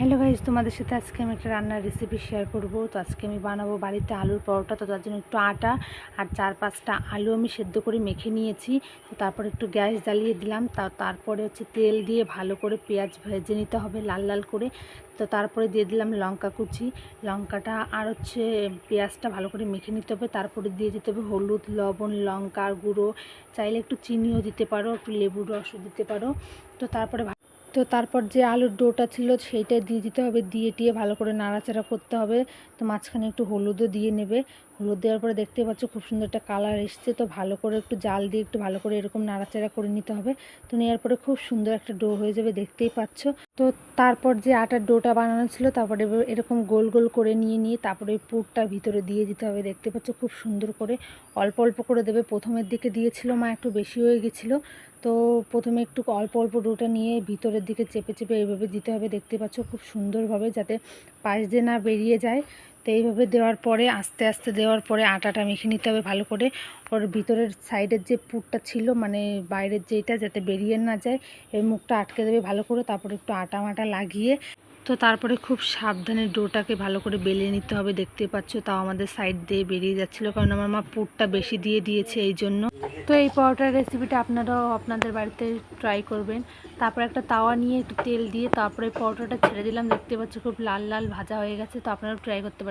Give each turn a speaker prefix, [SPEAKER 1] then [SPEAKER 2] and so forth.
[SPEAKER 1] Hello guys, তোমাদের সাথে আজকে আমি একটা রান্নার রেসিপি শেয়ার করব। তো আজকে আমি বানাবো বাড়িতে আলুর পরোটা। তো তার জন্য একটু আটা আর 4-5টা আলু আমি সেদ্ধ করে মেখে নিয়েছি। তো তারপর একটু গ্যাস জ্বালিয়ে দিলাম। তারপরে হচ্ছে তেল দিয়ে ভালো করে পেঁয়াজ ভেজে নিতে হবে লাল লাল করে। তো তারপরে দিয়ে দিলাম লঙ্কা কুচি, লঙ্কাটা আর হচ্ছে পেঁয়াজটা ভালো করে মেখে নিতে হবে। তারপরে দিয়ে দিতে হবে হলুদ, লবণ, লঙ্কার গুঁড়ো, চাইলে একটু চিনিও দিতে পারো, একটু লেবুর রসও দিতে পারো। তো তারপর যে আলুর ডোটা ছিল সেইটা দিয়ে দিতে হবে, দিয়ে ভালো করে নাড়াচাড়া করতে হবে। তো মাঝখানে একটু হলুদও দিয়ে নেবে। হলুদ দেওয়ার পরে দেখতে পাচ্ছ খুব সুন্দর একটা কালার এসছে। তো ভালো করে একটু জাল দিয়ে একটু ভালো করে এরকম নাড়াচাড়া করে নিতে হবে। তো নেওয়ার পরে খুব সুন্দর একটা ডো হয়ে যাবে, দেখতেই পাচ্ছ। তো তারপর যে আটার ডোটা বানানো ছিল তারপরে এরকম গোল গোল করে নিয়ে তারপরে ওই পুরটা ভিতরে দিয়ে দিতে হবে। দেখতে পাচ্ছ খুব সুন্দর করে অল্প অল্প করে দেবে। প্রথমের দিকে দিয়েছিল মা, একটু বেশি হয়ে গেছিলো। তো প্রথমে একটু অল্প অল্প ডোটা নিয়ে ভিতরের দিকে চেপে চেপে এইভাবে দিতে হবে। দেখতে পাচ্ছ খুব সুন্দরভাবে, যাতে পাশ দিয়ে না বেরিয়ে যায়। তো এইভাবে দেওয়ার পরে আস্তে আস্তে দেওয়ার পরে আটাটা মেখে নিতে হবে ভালো করে। ওর ভিতরের সাইডের যে পুরটা ছিল, মানে বাইরের যেটা, যাতে বেরিয়ে না যায়, এই মুখটা আটকে দেবে ভালো করে। তারপরে একটু আটা মাটা লাগিয়ে তো তারপরে খুব সাবধানে ডোটাকে ভালো করে বেলে নিতে হবে। দেখতে পাচ্ছ তাও আমাদের সাইড দিয়ে বেরিয়ে যাচ্ছিলো, কারণ আমার মা পুরটা বেশি দিয়ে দিয়েছে এই জন্য। তো এই পরোটার রেসিপিটা আপনারাও আপনাদের বাড়িতে ট্রাই করবেন। তারপর একটা তাওয়া নিয়ে একটু তেল দিয়ে তারপরে পরোটাটা ছেড়ে দিলাম। দেখতে পাচ্ছ খুব লাল লাল ভাজা হয়ে গেছে। তো আপনারাও ট্রাই করতে পারেন।